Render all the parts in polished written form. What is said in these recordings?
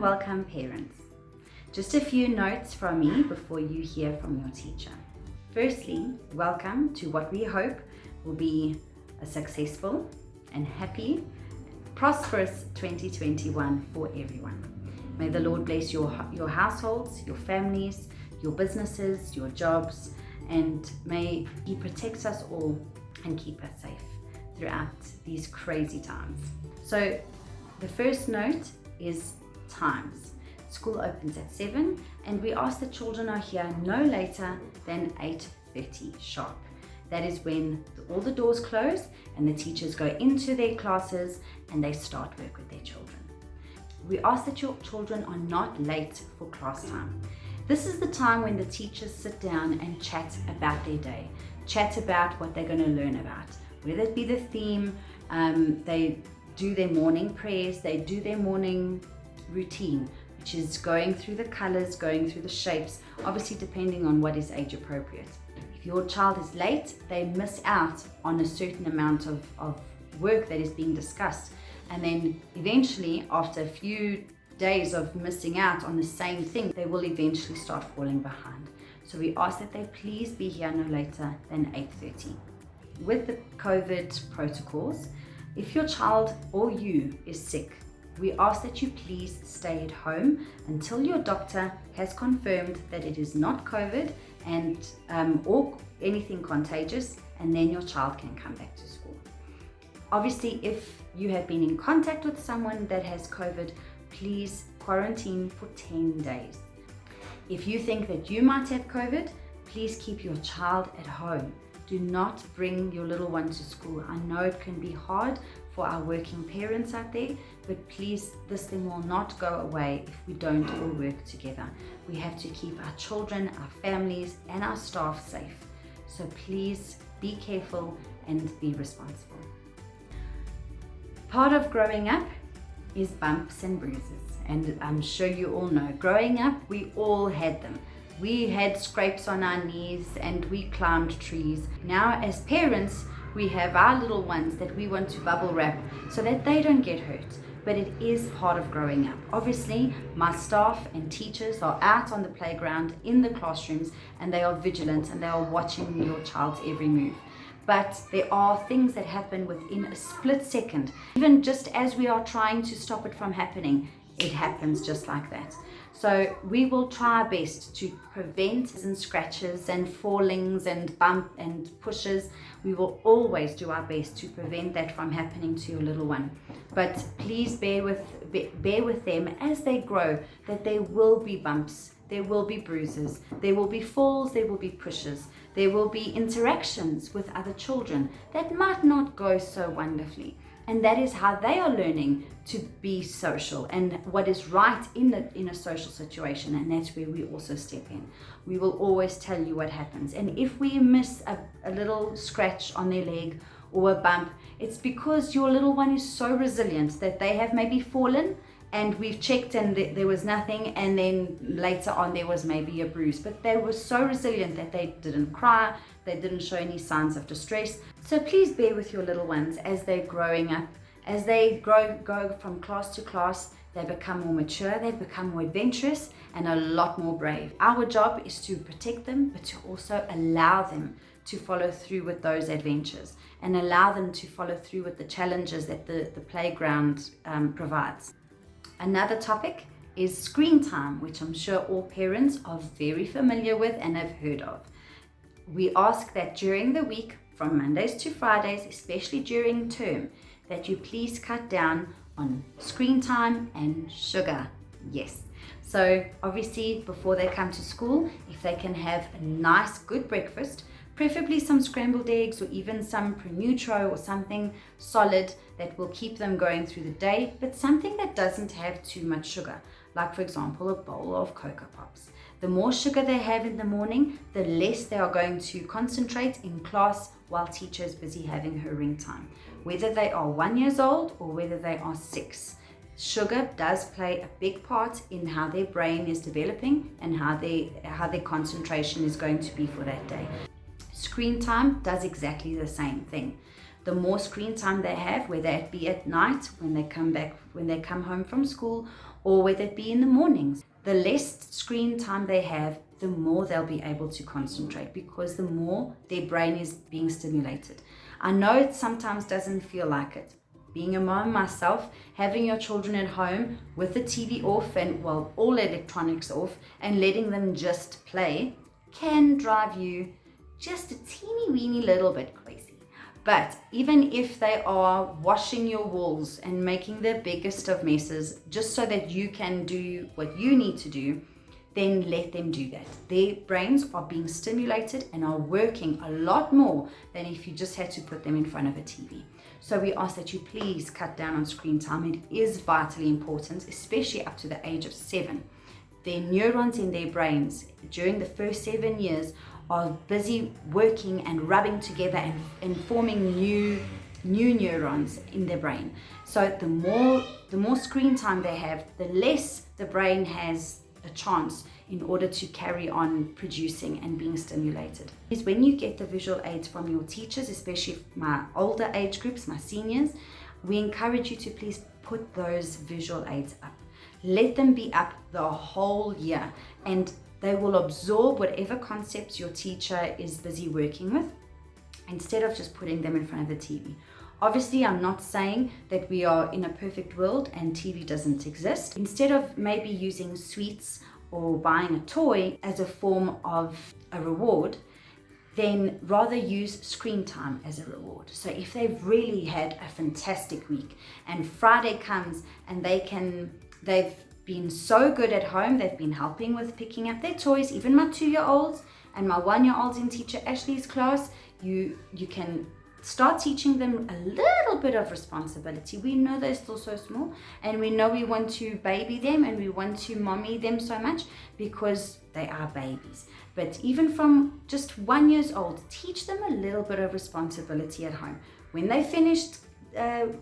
welcome parents. Just a few notes from me before you hear from your teacher. Firstly, welcome to what we hope will be a successful and happy, prosperous 2021 for everyone. May the Lord bless your households, your families, your businesses, your jobs, and may He protect us all and keep us safe throughout these crazy times. So the first note is times. School opens at 7 and we ask that children are here no later than 8:30 sharp. That is when all the doors close and the teachers go into their classes and they start work with their children. We ask that your children are not late for class time. This is the time when the teachers sit down and chat about their day, chat about what they're going to learn about, whether it be the theme, they do their morning prayers, they do their morning routine, which is going through the colors, going through the shapes, obviously depending on what is age appropriate. If your child is late, they miss out on a certain amount of work that is being discussed. And then eventually, after a few days of missing out on the same thing, they will eventually start falling behind. So we ask that they please be here no later than 8:30. With the COVID protocols, if your child or you is sick, we ask that you please stay at home until your doctor has confirmed that it is not COVID and or anything contagious, and then your child can come back to school. Obviously, if you have been in contact with someone that has COVID, please quarantine for 10 days. If you think that you might have COVID, please keep your child at home. Do not bring your little one to school. I know it can be hard for our working parents out there, but please, this thing will not go away if we don't all work together. We have to keep our children, our families, and our staff safe. So please be careful and be responsible. Part of growing up is bumps and bruises, and I'm sure you all know, growing up, we all had them. We had scrapes on our knees and we climbed trees. Now as parents, we have our little ones that we want to bubble wrap so that they don't get hurt. But it is part of growing up. Obviously, my staff and teachers are out on the playground, in the classrooms, and they are vigilant and they are watching your child's every move. But there are things that happen within a split second. Even just as we are trying to stop it from happening, it happens just like that. So we will try our best to prevent scratches and fallings and bump and pushes. We will always do our best to prevent that from happening to your little one. But please bear with them as they grow, that there will be bumps, there will be bruises, there will be falls, there will be pushes, there will be interactions with other children that might not go so wonderfully. And that is how they are learning to be social and what is right in a social situation. And that's where we also step in. We will always tell you what happens. And if we miss a little scratch on their leg or a bump, it's because your little one is so resilient that they have maybe fallen and we've checked and there was nothing, and then later on there was maybe a bruise. But they were so resilient that they didn't cry, they didn't show any signs of distress. So please bear with your little ones as they're growing up. As they go from class to class, they become more mature, they become more adventurous and a lot more brave. Our job is to protect them, but to also allow them to follow through with those adventures and allow them to follow through with the challenges that the playground provides. Another topic is screen time, which I'm sure all parents are very familiar with and have heard of. We ask that during the week, from Mondays to Fridays, especially during term, that you please cut down on screen time and sugar. Yes. So obviously before they come to school, if they can have a nice good breakfast, preferably some scrambled eggs or even some pre-nutro or something solid that will keep them going through the day, but something that doesn't have too much sugar, like for example a bowl of Cocoa Pops. The more sugar they have in the morning, the less they are going to concentrate in class while teacher is busy having her ring time. Whether they are 1 year old or whether they are 6. Sugar does play a big part in how their brain is developing and how their concentration is going to be for that day. Screen time does exactly the same thing. The more screen time they have, whether it be at night when they come home from school, or whether it be in the mornings. The less screen time they have, the more they'll be able to concentrate, because the more their brain is being stimulated. I know it sometimes doesn't feel like it. Being a mom myself, having your children at home with the TV off and, well, all electronics off, and letting them just play can drive you just a teeny weeny little bit crazy. But even if they are washing your walls and making the biggest of messes just so that you can do what you need to do, then let them do that. Their brains are being stimulated and are working a lot more than if you just had to put them in front of a TV. So we ask that you please cut down on screen time. It is vitally important, especially up to the age of 7. Their neurons in their brains during the first 7 years are busy working and rubbing together and forming new neurons in their brain. So the more screen time they have, the less the brain has a chance in order to carry on producing and being stimulated. Is when you get the visual aids from your teachers, especially my older age groups, my seniors, we encourage you to please put those visual aids up. Let them be up the whole year, and they will absorb whatever concepts your teacher is busy working with, instead of just putting them in front of the TV. Obviously, I'm not saying that we are in a perfect world and TV doesn't exist. Instead of maybe using sweets or buying a toy as a form of a reward, then rather use screen time as a reward. So if they've really had a fantastic week and Friday comes and they've been so good at home, they've been helping with picking up their toys, even my 2-year-olds and my 1-year-olds in Teacher Ashley's class, you can start teaching them a little bit of responsibility. We know they're still so small, and we know we want to baby them and we want to mommy them so much because they are babies. But even from just 1 year old, teach them a little bit of responsibility at home. When they finished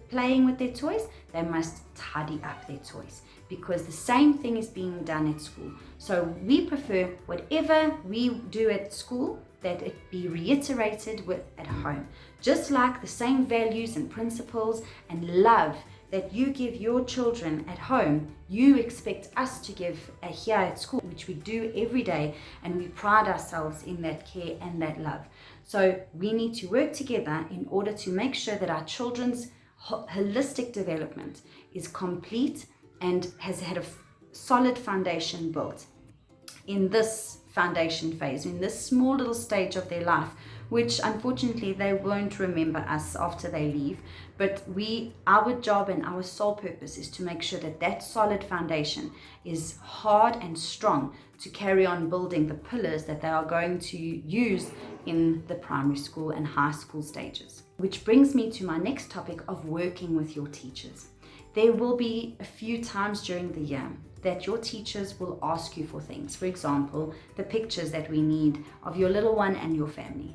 playing with their toys, they must tidy up their toys, because the same thing is being done at school. So we prefer whatever we do at school, that it be reiterated at home. Just like the same values and principles and love that you give your children at home, you expect us to give here at school, which we do every day, and we pride ourselves in that care and that love. So we need to work together in order to make sure that our children's holistic development is complete and has had a solid foundation built in this foundation phase, in this small little stage of their life, which unfortunately they won't remember us after they leave. But our job and our sole purpose is to make sure that that solid foundation is hard and strong to carry on building the pillars that they are going to use in the primary school and high school stages. Which brings me to my next topic of working with your teachers. There will be a few times during the year that your teachers will ask you for things. For example, the pictures that we need of your little one and your family.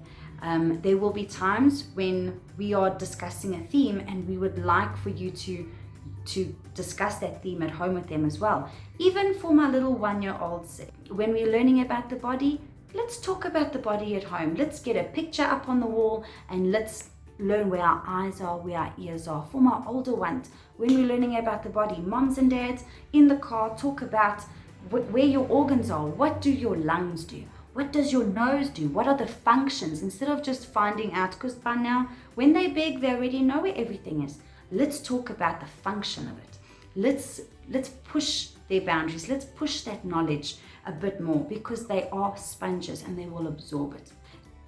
There will be times when we are discussing a theme and we would like for you to discuss that theme at home with them as well. Even for my little 1-year-olds, when we're learning about the body, let's talk about the body at home. Let's get a picture up on the wall and let's learn where our eyes are, where our ears are. For my older ones, when we're learning about the body, moms and dads in the car talk about where your organs are. What do your lungs do? What does your nose do? What are the functions? Instead of just finding out, because by now, when they're big, they already know where everything is. Let's talk about the function of it. Let's push their boundaries. Let's push that knowledge a bit more, because they are sponges and they will absorb it.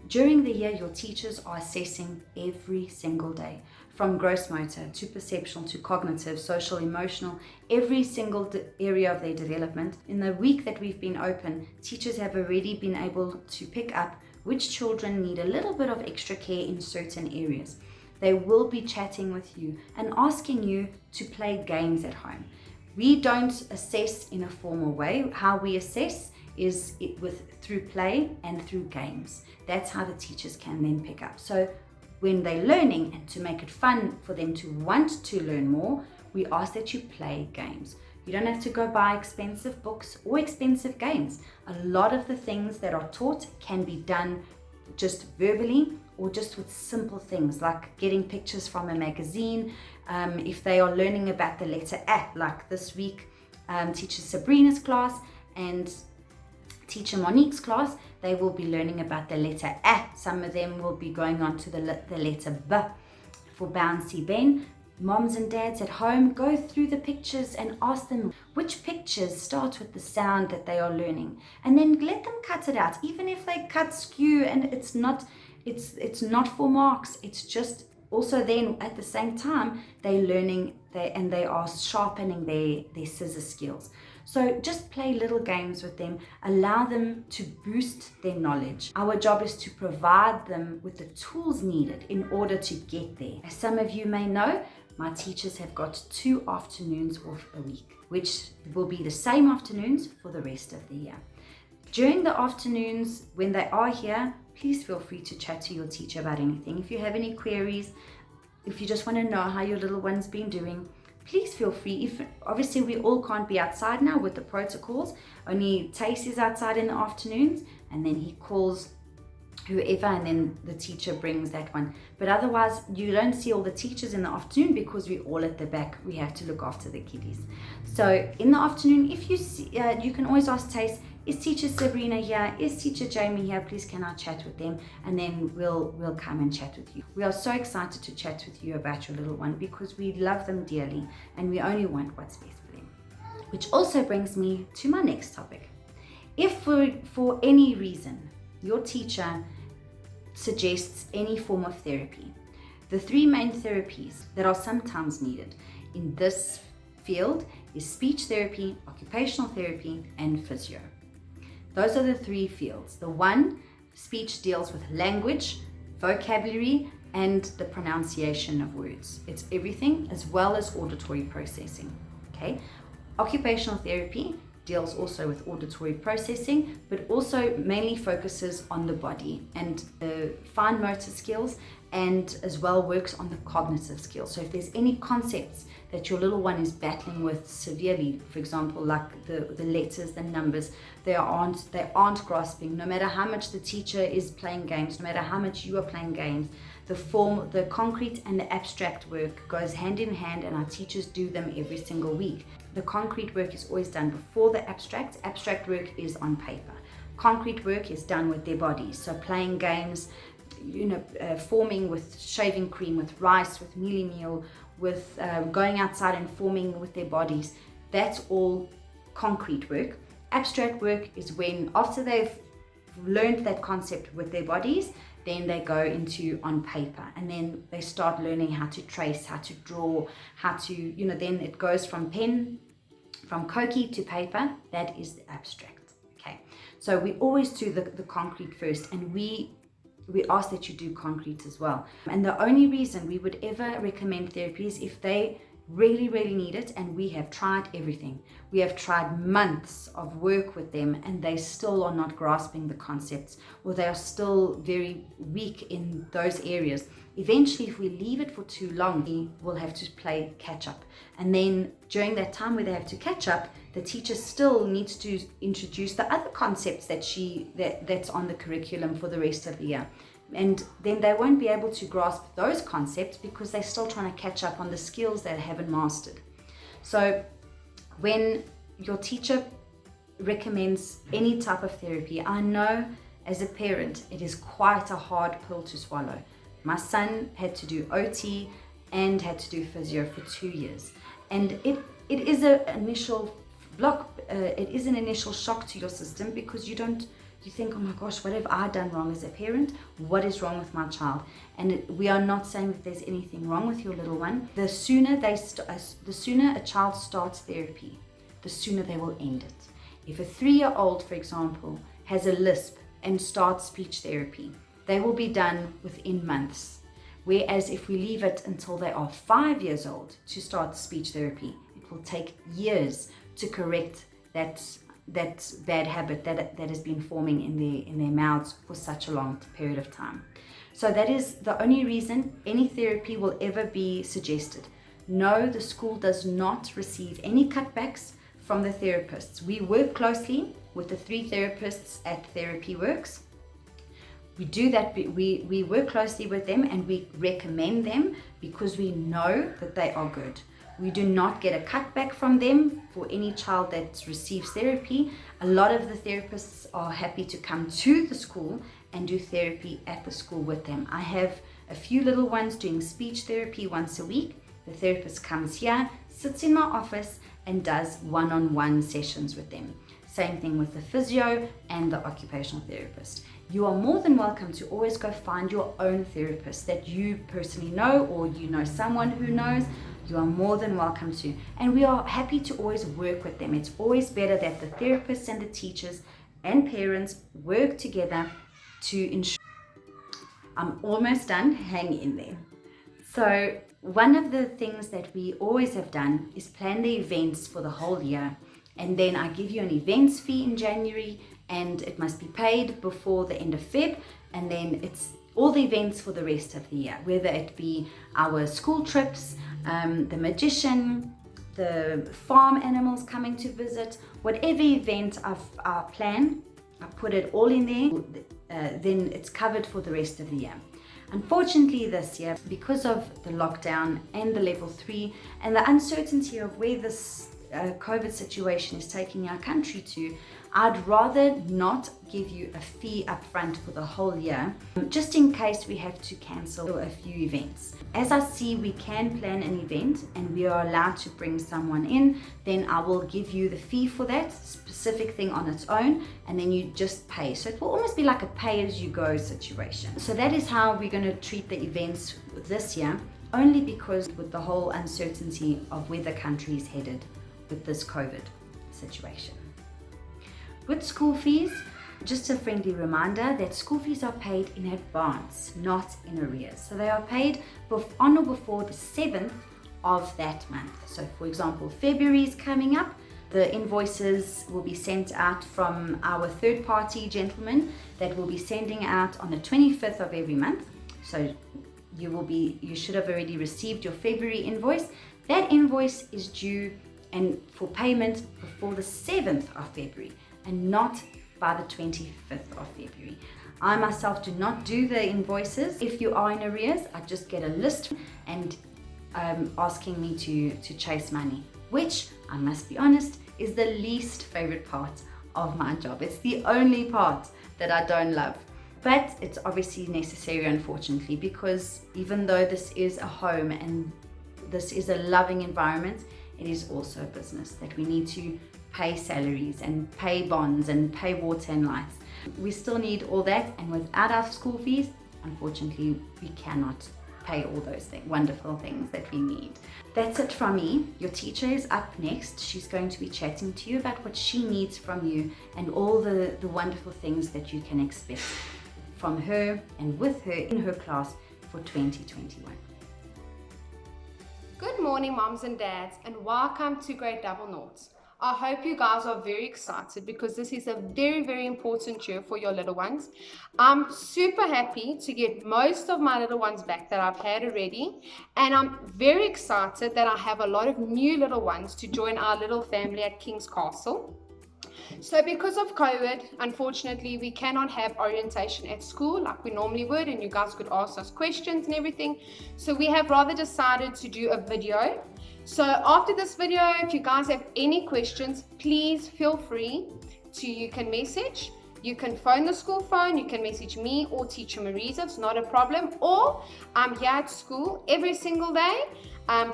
During the year, your teachers are assessing every single day, from gross motor to perceptual to cognitive, social, emotional, every single area of their development. In the week that we've been open, teachers have already been able to pick up which children need a little bit of extra care in certain areas. They will be chatting with you and asking you to play games at home. We don't assess in a formal way. How we assess is through play and through games. That's how the teachers can then pick up. So when they're learning, and to make it fun for them to want to learn more, we ask that you play games. You don't have to go buy expensive books or expensive games. A lot of the things that are taught can be done just verbally or just with simple things like getting pictures from a magazine. If they are learning about the letter A, like this week, Teacher Sabrina's class and Teacher Monique's class, they will be learning about the letter A. Some of them will be going on to the letter B for Bouncy Ben. Moms and dads at home, go through the pictures and ask them which pictures start with the sound that they are learning, and then let them cut it out, even if they cut skew and it's not for marks. It's just also then at the same time they're learning, they are sharpening their scissor skills. So just play little games with them, allow them to boost their knowledge. Our job is to provide them with the tools needed in order to get there. As some of you may know, my teachers have got 2 afternoons off a week, which will be the same afternoons for the rest of the year. During the afternoons, when they are here, please feel free to chat to your teacher about anything. If you have any queries, if you just want to know how your little one's been doing, please feel free. If obviously we all can't be outside now with the protocols, only Tace is outside in the afternoons, and then he calls whoever, and then the teacher brings that one. But otherwise, you don't see all the teachers in the afternoon because we're all at the back. We have to look after the kiddies. So in the afternoon, if you see, you can always ask Tace, is Teacher Sabrina here? Is Teacher Jamie here? Please can I chat with them? And then we'll come and chat with you. We are so excited to chat with you about your little one because we love them dearly and we only want what's best for them. Which also brings me to my next topic. If for any reason your teacher suggests any form of therapy, the 3 main therapies that are sometimes needed in this field is speech therapy, occupational therapy, and physio. Those are the 3 fields. The one, speech, deals with language, vocabulary, and the pronunciation of words. It's everything as well as auditory processing. Okay. Occupational therapy deals also with auditory processing, but also mainly focuses on the body and the fine motor skills, and as well works on the cognitive skills. So if there's any concepts that your little one is battling with severely, for example, like the letters, the numbers, they aren't grasping, no matter how much the teacher is playing games, no matter how much you are playing games, the concrete and the abstract work goes hand in hand, and our teachers do them every single week. The concrete work is always done before the abstract. Abstract work is on paper. Concrete work is done with their bodies. So playing games, forming with shaving cream, with rice, with mealie meal, with going outside and forming with their bodies. That's all concrete work. Abstract work is when, after they've learned that concept with their bodies, then they go into on paper, and then they start learning how to trace, how to draw, how to, then it goes from Koki to paper. That is the abstract. Okay, so we always do the concrete first, and we ask that you do concrete as well. And the only reason we would ever recommend therapy is if they really, really need it, and we have tried everything. We have tried months of work with them, and they still are not grasping the concepts, or they are still very weak in those areas. Eventually, if we leave it for too long, we will have to play catch up. And then during that time where they have to catch up, the teacher still needs to introduce the other concepts that's on the curriculum for the rest of the year. And then they won't be able to grasp those concepts because they're still trying to catch up on the skills they haven't mastered. So when your teacher recommends any type of therapy, I know as a parent it is quite a hard pill to swallow. My son had to do OT and had to do physio for 2 years, and it is an initial block. It is an initial shock to your system because you think, oh my gosh, what have I done wrong as a parent? What is wrong with my child? And we are not saying that there's anything wrong with your little one. The sooner a child starts therapy, the sooner they will end it. If a 3-year-old, for example, has a lisp and starts speech therapy, they will be done within months. Whereas if we leave it until they are 5 years old to start speech therapy, it will take years to correct that bad habit that has been forming in their mouths for such a long period of time. So that is the only reason any therapy will ever be suggested. No, the school does not receive any cutbacks from the therapists. We work closely with the 3 therapists at Therapy Works. We do that, we work closely with them, and we recommend them because we know that they are good. We do not get a cutback from them for any child that receives therapy. A lot of the therapists are happy to come to the school and do therapy at the school with them. I have a few little ones doing speech therapy once a week. The therapist comes here, sits in my office, and does one-on-one sessions with them. Same thing with the physio and the occupational therapist. You are more than welcome to always go find your own therapist that you personally know, or you know someone who knows. You are more than welcome to. And we are happy to always work with them. It's always better that the therapists and the teachers and parents work together to ensure. I'm almost done, hang in there. So one of the things that we always have done is plan the events for the whole year. And then I give you an events fee in January, and it must be paid before the end of Feb. And then it's all the events for the rest of the year, whether it be our school trips, the magician, the farm animals coming to visit, whatever event I plan, I put it all in there, then it's covered for the rest of the year. Unfortunately this year, because of the lockdown and the level 3 and the uncertainty of where this COVID situation is taking our country to, I'd rather not give you a fee up front for the whole year, just in case we have to cancel a few events. As I see we can plan an event and we are allowed to bring someone in, then I will give you the fee for that specific thing on its own, and then you just pay. So it will almost be like a pay-as-you-go situation. So that is how we're going to treat the events this year, only because with the whole uncertainty of where the country is headed with this COVID situation. With school fees, just a friendly reminder that school fees are paid in advance, not in arrears. So they are paid on or before the 7th of that month. So for example, February is coming up. The invoices will be sent out from our third-party gentleman that will be sending out on the 25th of every month. So you should have already received your February invoice. That invoice is due and for payment before the 7th of February and not by the 25th of February. I myself do not do the invoices. If you are in arrears, I just get a list and asking me to chase money, which I must be honest is the least favorite part of my job. It's the only part that I don't love. But it's obviously necessary, unfortunately, because even though this is a home and this is a loving environment, it is also a business that we need to pay salaries and pay bonds and pay water and lights. We still need all that, and without our school fees, unfortunately, we cannot pay all those wonderful things that we need. That's it from me. Your teacher is up next. She's going to be chatting to you about what she needs from you and all the wonderful things that you can expect from her and with her in her class for 2021. Good morning, moms and dads, and welcome to Grade Double Noughts. I hope you guys are very excited because this is a very, very important year for your little ones. I'm super happy to get most of my little ones back that I've had already, and I'm very excited that I have a lot of new little ones to join our little family at King's Castle. So because of COVID, unfortunately, we cannot have orientation at school like we normally would, and you guys could ask us questions and everything. So we have rather decided to do a video. So after this video, if you guys have any questions, please feel free you can message. You can phone the school phone, you can message me or Teacher Marisa, it's not a problem. Or I'm here at school every single day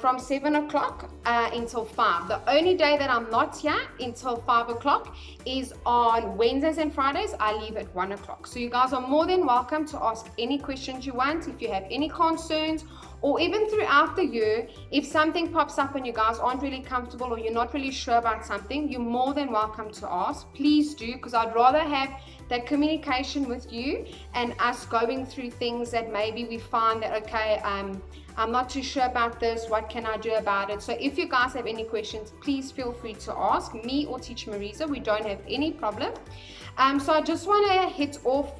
from 7 o'clock until 5. The only day that I'm not here until 5 o'clock is on Wednesdays and Fridays. I leave at 1 o'clock. So you guys are more than welcome to ask any questions you want. If you have any concerns, or even throughout the year, if something pops up and you guys aren't really comfortable or you're not really sure about something, you're more than welcome to ask. Please do, because I'd rather have that communication with you and us going through things that maybe we find that, okay, I'm not too sure about this, what can I do about it? So if you guys have any questions, please feel free to ask me or Teacher Marisa. We don't have any problem. So I just want to hit off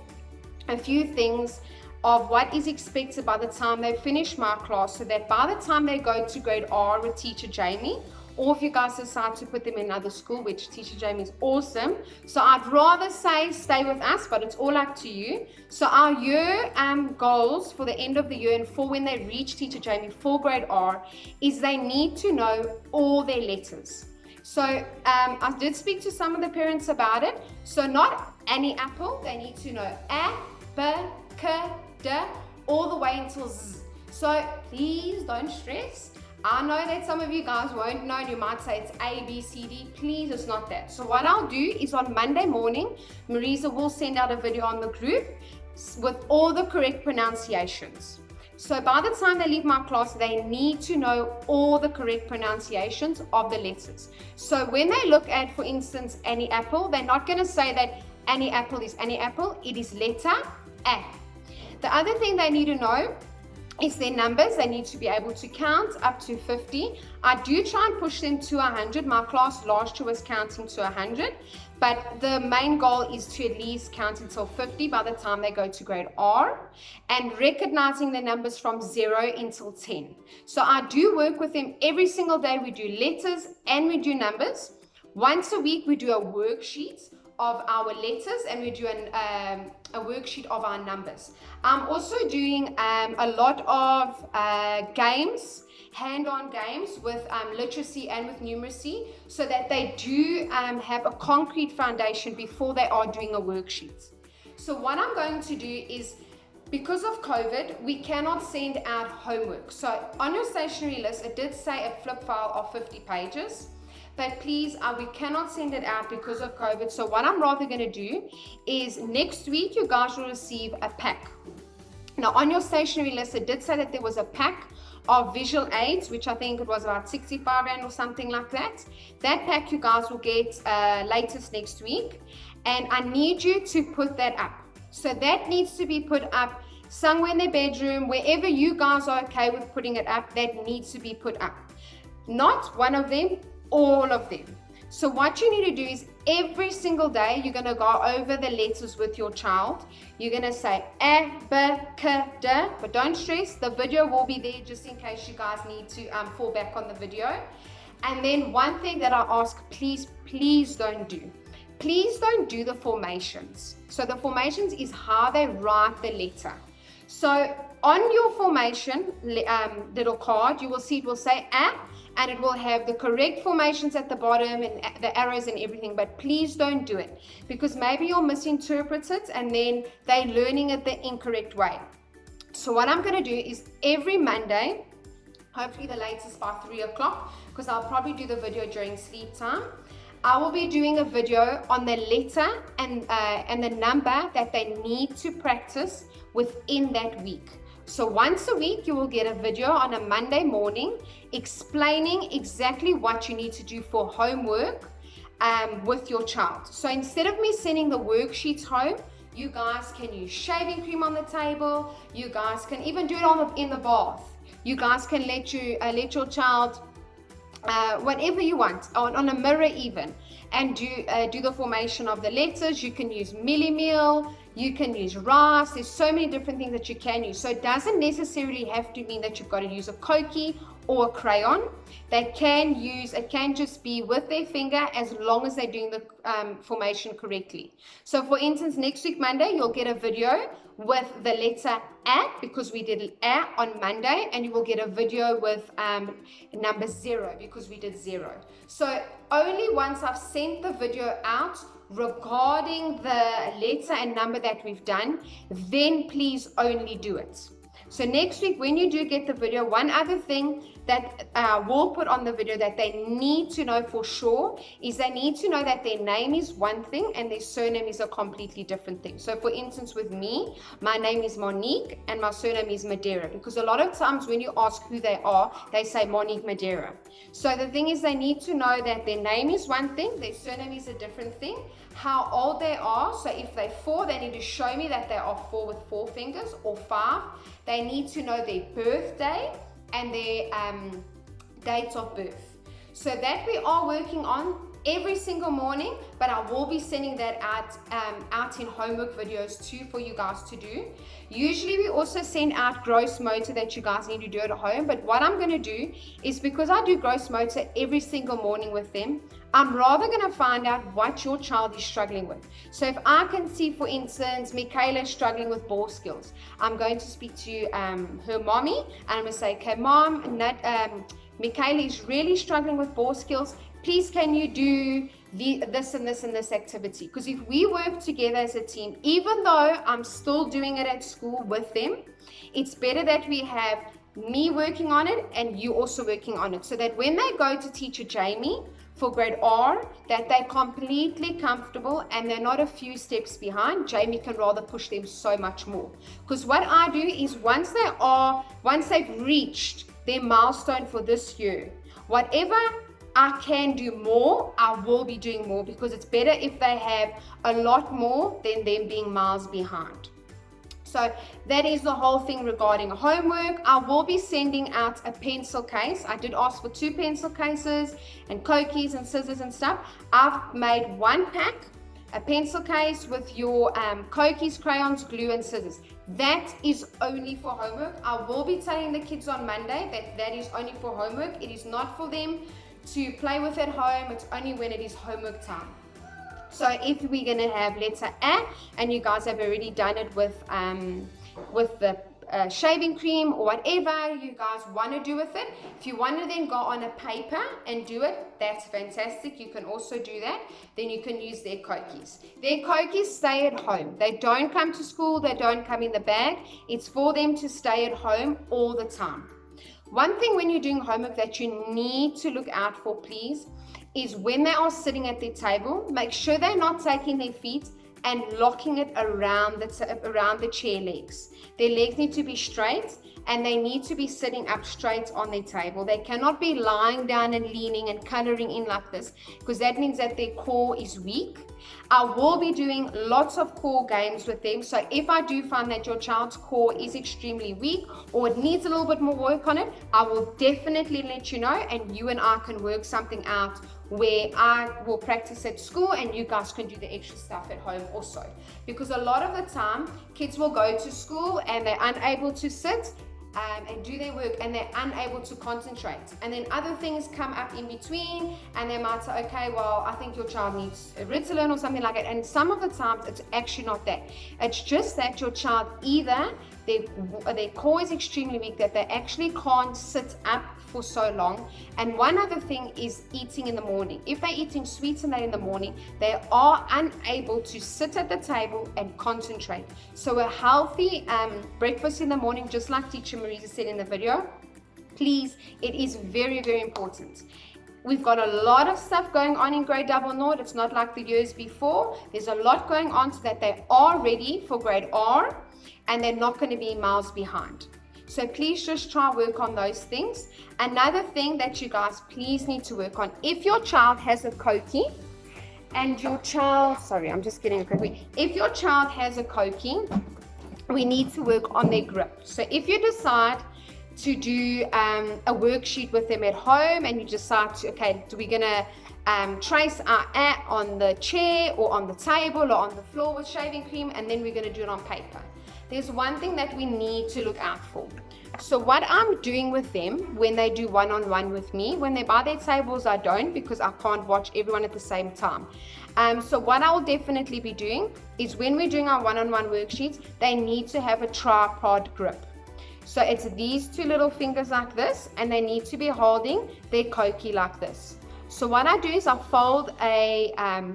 a few things of what is expected by the time they finish my class, so that by the time they go to grade R with Teacher Jamie, or if you guys decide to put them in another school, which Teacher Jamie is awesome. So I'd rather say stay with us, but it's all up to you. So our year goals for the end of the year and for when they reach Teacher Jamie for grade R is they need to know all their letters. So I did speak to some of the parents about it. So not any apple, they need to know A, B, K, D, all the way until Z. So please don't stress. I know that some of you guys won't know, and you might say it's A, B, C, D. Please, it's not that. So what I'll do is on Monday morning, Marisa will send out a video on the group with all the correct pronunciations. So by the time they leave my class, they need to know all the correct pronunciations of the letters. So when they look at, for instance, any apple, they're not going to say that any apple is any apple. It is letter A. The other thing they need to know is their numbers. They need to be able to count up to 50. I do try and push them to 100. My class last year was counting to 100, but the main goal is to at least count until 50 by the time they go to grade R, and recognizing the numbers from 0 until 10. So I do work with them every single day. We do letters and we do numbers. Once a week we do a worksheet of our letters, and we do a worksheet of our numbers. I'm also doing a lot of games, hand-on games with literacy and with numeracy, so that they do have a concrete foundation before they are doing a worksheet. So what I'm going to do is, because of COVID, we cannot send out homework. So on your stationery list, it did say a flip file of 50 pages. But please, we cannot send it out because of COVID. So what I'm rather going to do is next week, you guys will receive a pack. Now, on your stationery list, it did say that there was a pack of visual aids, which I think it was about 65 Rand or something like that. That pack you guys will get latest next week. And I need you to put that up. So that needs to be put up somewhere in their bedroom, wherever you guys are okay with putting it up, that needs to be put up. Not one of them, all of them. So what you need to do is every single day you're going to go over the letters with your child. You're going to say A, B, K, D, but don't stress, the video will be there just in case you guys need to fall back on the video. And then one thing that I ask, please don't do. Please don't do the formations. So the formations is how they write the letter. So on your formation little card, you will see it will say A, and it will have the correct formations at the bottom and the arrows and everything, but please don't do it, because maybe you'll misinterpret it and then they're learning it the incorrect way. So what I'm going to do is every Monday, hopefully the latest by 3 o'clock, because I'll probably do the video during sleep time, I will be doing a video on the letter and the number that they need to practice within that week. So once a week, you will get a video on a Monday morning explaining exactly what you need to do for homework with your child. So instead of me sending the worksheets home, you guys can use shaving cream on the table. You guys can even do it in the bath. You guys can let your child whatever you want, on a mirror even, and do the formation of the letters. You can use milli-meal, you can use rice. There's so many different things that you can use. So it doesn't necessarily have to mean that you've got to use a Koki or a crayon. It can just be with their finger, as long as they're doing the formation correctly. So for instance, next week Monday, you'll get a video with the letter A, because we did A on Monday, and you will get a video with number 0, because we did 0. So only once I've sent the video out regarding the letter and number that we've done, then please only do it. So next week, when you do get the video, one other thing that we'll put on the video that they need to know for sure is they need to know that their name is one thing and their surname is a completely different thing. So for instance, with me, my name is Monique and my surname is Madeira, because a lot of times when you ask who they are, they say Monique Madeira. So the thing is, they need to know that their name is one thing, their surname is a different thing, how old they are. So if they're 4, they need to show me that they are 4 with 4 fingers, or 5. They need to know their birthday and their date of birth. So that we are working on every single morning, but I will be sending that out in homework videos too for you guys to do. Usually we also send out gross motor that you guys need to do at home, but what I'm going to do is, because I do gross motor every single morning with them, I'm rather going to find out what your child is struggling with. So if I can see, for instance, Michaela is struggling with ball skills, I'm going to speak to her mommy, and I'm going to say, okay, mom, Michaela is really struggling with ball skills. Please, can you do this and this and this activity? Because if we work together as a team, even though I'm still doing it at school with them, it's better that we have me working on it and you also working on it, so that when they go to Teacher Jamie for grade R, that they're completely comfortable and they're not a few steps behind. Jamie can rather push them so much more. Because what I do is, once they've reached their milestone for this year, whatever I can do more, I will be doing more, because it's better if they have a lot more than them being miles behind. So that is the whole thing regarding homework. I will be sending out a pencil case. I did ask for 2 pencil cases and cokies and scissors and stuff. I've made 1 pack, a pencil case with your cokies, crayons, glue and scissors. That is only for homework. I will be telling the kids on Monday that that is only for homework. It is not for them to play with at home. It's only when it is homework time. So if we're going to have letter A, and you guys have already done it with the shaving cream or whatever you guys want to do with it, if you want to then go on a paper and do it, that's fantastic. You can also do that. Then you can use their cokies. Their cokies stay at home. They don't come to school. They don't come in the bag. It's for them to stay at home all the time. One thing when you're doing homework that you need to look out for, please, is when they are sitting at their table, make sure they're not taking their feet and locking it around the chair legs. Their legs need to be straight, and they need to be sitting up straight on their table. They cannot be lying down and leaning and coloring in like this, because that means that their core is weak. I will be doing lots of core games with them. So if I do find that your child's core is extremely weak or it needs a little bit more work on it, I will definitely let you know, and you and I can work something out where I will practice at school and you guys can do the extra stuff at home also. Because a lot of the time, kids will go to school and they're unable to sit and do their work, and they're unable to concentrate, and then other things come up in between, and they might say, okay, well, I think your child needs a Ritalin or something like that. And some of the times it's actually not that. It's just that your child, either their core is extremely weak, that they actually can't sit up for so long. And one other thing is eating in the morning. If they're eating sweets in the morning, they are unable to sit at the table and concentrate. So a healthy breakfast in the morning, just like Teacher Marisa said in the video, please, it is very, very important. We've got a lot of stuff going on in grade double nought. It's not like the years before. There's a lot going on so that they are ready for grade R, and they're not going to be miles behind. So please just try work on those things. Another thing that you guys please need to work on, if your child has a cokie and your child, if your child has a cokie, we need to work on their grip. So if you decide to do a worksheet with them at home, and you decide to, okay, we're gonna trace our A on the chair or on the table or on the floor with shaving cream, and then we're gonna do it on paper. There's one thing that we need to look out for. So what I'm doing with them when they do one-on-one with me, when they're by their tables, I don't, because I can't watch everyone at the same time. So what I will definitely be doing is, when we're doing our one-on-one worksheets, they need to have a tripod grip. So it's these 2 little fingers like this, and they need to be holding their cokie like this. So what I do is I fold a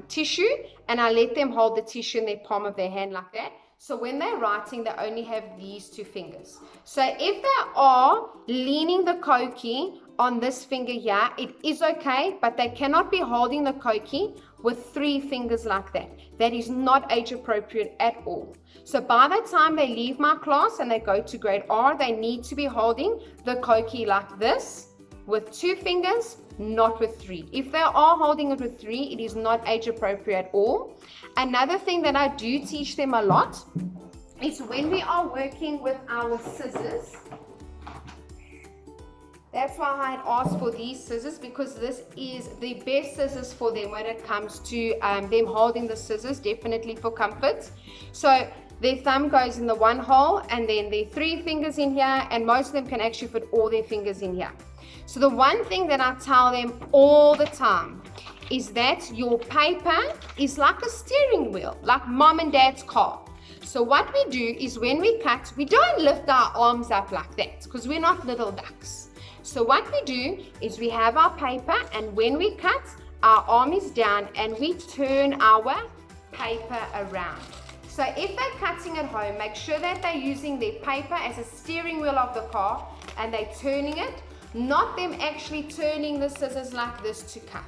tissue, and I let them hold the tissue in their palm of their hand like that. So when they're writing, they only have these 2 fingers. So if they are leaning the cokie on this finger here, it is okay, but they cannot be holding the cokie with 3 fingers like that. That is not age appropriate at all. So by the time they leave my class and they go to grade R, they need to be holding the cokie like this with 2 fingers, not with 3. If they are holding it with 3, it is not age appropriate at all. Another thing that I do teach them a lot is, when we are working with our scissors, That's why I had asked for these scissors, because this is the best scissors for them when it comes to them holding the scissors, definitely for comfort. So their thumb goes in the one hole, and then their 3 fingers in here, and most of them can actually fit all their fingers in here. So the one thing that I tell them all the time is that your paper is like a steering wheel, like mom and dad's car. So what we do is when we cut, we don't lift our arms up like that, because we're not little ducks. So what we do is we have our paper, and when we cut, our arm is down and we turn our paper around. So if they're cutting at home, make sure that they're using their paper as a steering wheel of the car and they're turning it, not them actually turning the scissors like this to cut.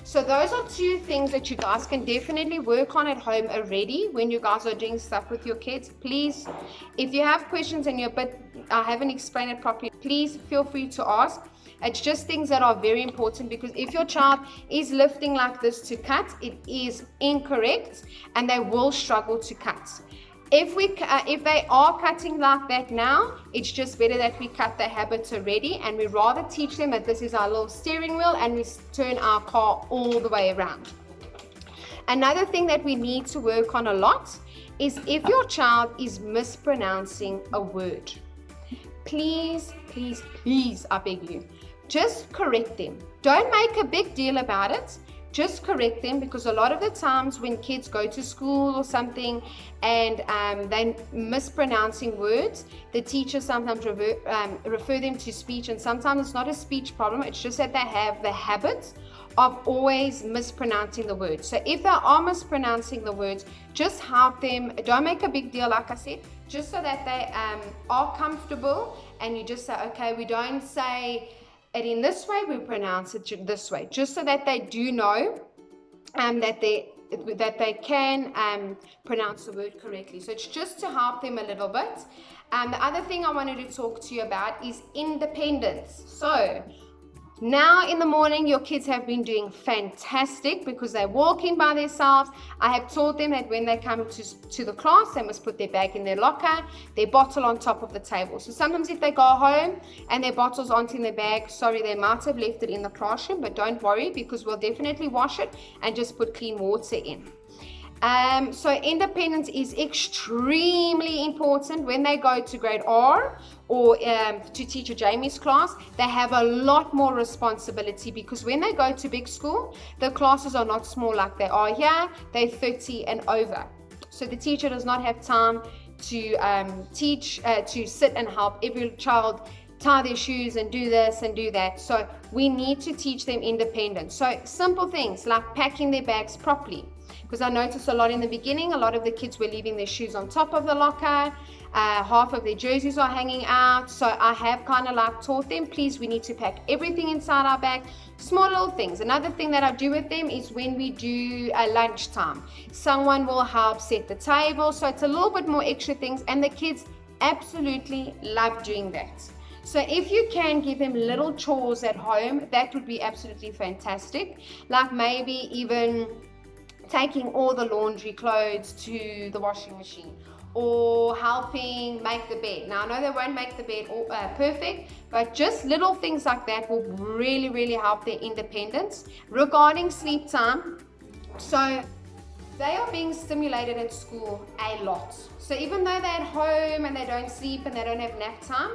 So those are 2 things that you guys can definitely work on at home already when you guys are doing stuff with your kids. Please, if you have questions and I haven't explained it properly, please feel free to ask. It's just things that are very important, because if your child is lifting like this to cut, it is incorrect and they will struggle to cut. If they are cutting like that now, it's just better that we cut the habits already, and we rather teach them that this is our little steering wheel and we turn our car all the way around. Another thing that we need to work on a lot is if your child is mispronouncing a word, please, please, please, I beg you, just correct them. Don't make a big deal about it. Just correct them, because a lot of the times when kids go to school or something and they're mispronouncing words, the teachers sometimes refer them to speech, and sometimes it's not a speech problem, it's just that they have the habit of always mispronouncing the words. So if they are mispronouncing the words, just help them. Don't make a big deal, like I said, just so that they are comfortable, and you just say, okay, we don't say it in this way, we pronounce it this way, just so that they do know that they can pronounce the word correctly. So it's just to help them a little bit. The other thing I wanted to talk to you about is independence. So now in the morning, your kids have been doing fantastic because they're walking by themselves. I have taught them that when they come to the class, they must put their bag in their locker, their bottle on top of the table. So sometimes if they go home and their bottles aren't in their bag, sorry, they might have left it in the classroom, but don't worry, because we'll definitely wash it and just put clean water in. So independence is extremely important when they go to grade R or to Teacher Jamie's class. They have a lot more responsibility, because when they go to big school, the classes are not small like they are here. They're 30 and over. So the teacher does not have time to teach, to sit and help every child tie their shoes and do this and do that. So we need to teach them independence. So simple things like packing their bags properly. Because I noticed a lot in the beginning, a lot of the kids were leaving their shoes on top of the locker. Half of their jerseys are hanging out. So I have kind of like taught them, please, we need to pack everything inside our bag. Small little things. Another thing that I do with them is when we do lunchtime, someone will help set the table. So it's a little bit more extra things, and the kids absolutely love doing that. So if you can give them little chores at home, that would be absolutely fantastic. Like maybe even taking all the laundry clothes to the washing machine, or helping make the bed. Now I know they won't make the bed perfect, but just little things like that will really, really help their independence. Regarding sleep time, so they are being stimulated at school a lot. So even though they're at home and they don't sleep and they don't have nap time,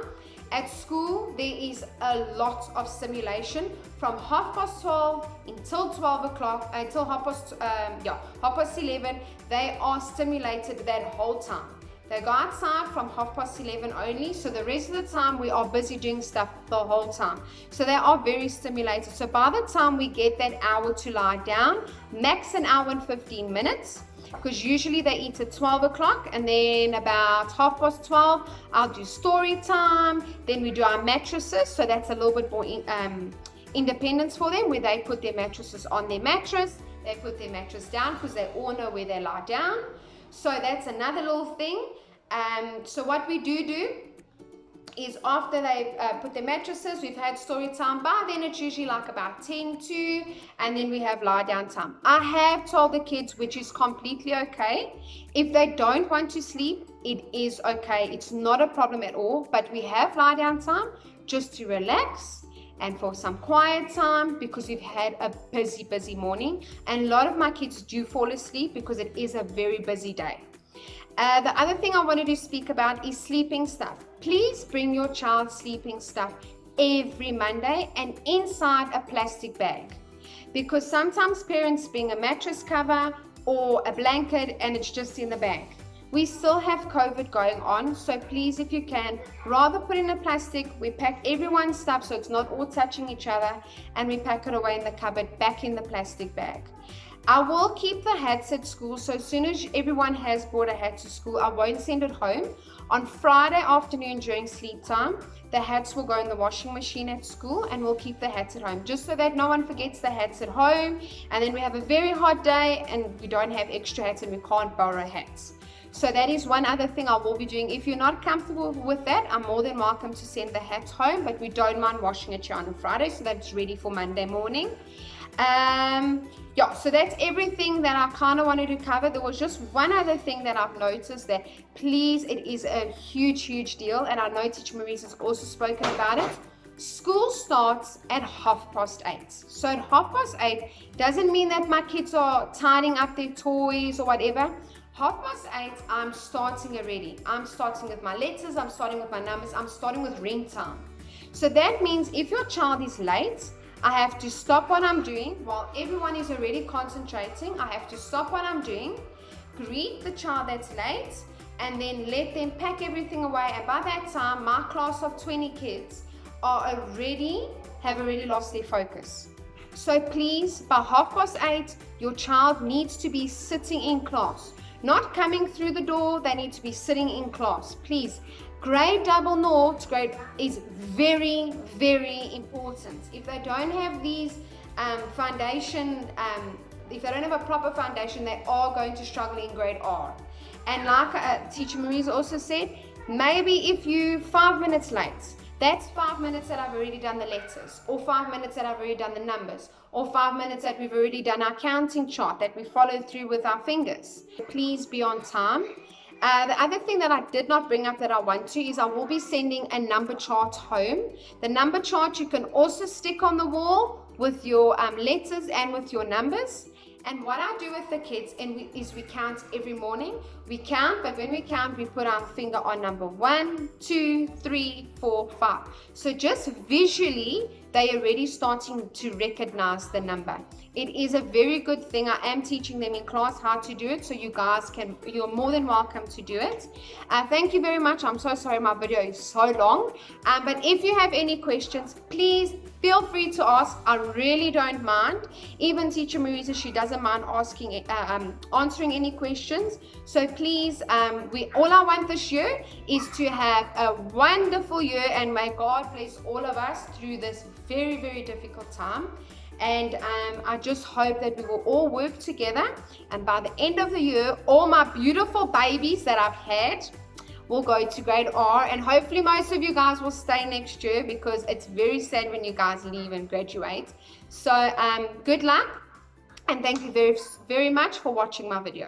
at school, there is a lot of stimulation from 12:30 until 12 o'clock, until half past 11. They are stimulated that whole time. They go outside from 11:30 only, so the rest of the time we are busy doing stuff the whole time. So they are very stimulated. So by the time we get that hour to lie down, max an hour and 15 minutes, because usually they eat at 12 o'clock, and then about 12:30 I'll do story time. Then we do our mattresses, so that's a little bit more independence for them, where they put their mattresses on their mattress, they put their mattress down because they all know where they lie down. So that's another little thing. So what we do is after they put their mattresses, we've had story time. By then it's usually like about 10 to, and then we have lie down time. I have told the kids, which is completely okay. If they don't want to sleep, it is okay. It's not a problem at all, but we have lie down time just to relax and for some quiet time because we've had a busy morning. And a lot of my kids do fall asleep because it is a very busy day. The other thing I wanted to speak about is sleeping stuff. Please bring your child's sleeping stuff every Monday and inside a plastic bag. Because sometimes parents bring a mattress cover or a blanket and it's just in the bag. We still have COVID going on, so please, if you can, rather put in a plastic. We pack everyone's stuff so it's not all touching each other, and we pack it away in the cupboard back in the plastic bag. I will keep the hats at school, so as soon as everyone has brought a hat to school, I won't send it home. On Friday afternoon during sleep time, the hats will go in the washing machine at school, and we'll keep the hats at home, just so that no one forgets the hats at home, and then we have a very hot day and we don't have extra hats and we can't borrow hats. So that is one other thing I will be doing. If you're not comfortable with that, I'm more than welcome to send the hats home, but we don't mind washing it here on a Friday so that it's ready for Monday morning. So that's everything that I kind of wanted to cover. There was just one other thing that I've noticed that, please, it is a huge deal, and I know Teacher Marisa has also spoken about it. School starts at 8:30. So at 8:30 doesn't mean that my kids are tidying up their toys or whatever. 8:30, I'm starting already. I'm starting with my letters, I'm starting with my numbers, I'm starting with ring time. So that means if your child is late, I have to stop what I'm doing while everyone is already concentrating. I have to stop what I'm doing, greet the child that's late, and then let them pack everything away. And by that time, my class of 20 kids have already lost their focus. So please, by 8:30, your child needs to be sitting in class. Not coming through the door, they need to be sitting in class. Please, grade double noughts is very important. If they don't have these if they don't have a proper foundation, they are going to struggle in grade R. And like Teacher Marisa also said, maybe if you 5 minutes late, that's 5 minutes that I've already done the letters, or 5 minutes that I've already done the numbers, or 5 minutes that we've already done our counting chart that we followed through with our fingers. Please be on time. The other thing that I did not bring up that I want to is I will be sending a number chart home. The number chart you can also stick on the wall with your letters and with your numbers. And what I do with the kids is we count every morning. We count, but when we count, we put our finger on number 1, 2, 3, 4, 5. So just visually, they're already starting to recognize the number. It is a very good thing. I am teaching them in class how to do it, so you're more than welcome to do it. Thank you very much. I'm so sorry my video is so long. But if you have any questions, please feel free to ask. I really don't mind. Even Teacher Marisa, she doesn't mind answering any questions. So please, all I want this year is to have a wonderful year, and may God bless all of us through this very difficult time. And I just hope that we will all work together, and by the end of the year, all my beautiful babies that I've had will go to grade R, and hopefully most of you guys will stay next year, because it's very sad when you guys leave and graduate. So good luck, and thank you very much for watching my video.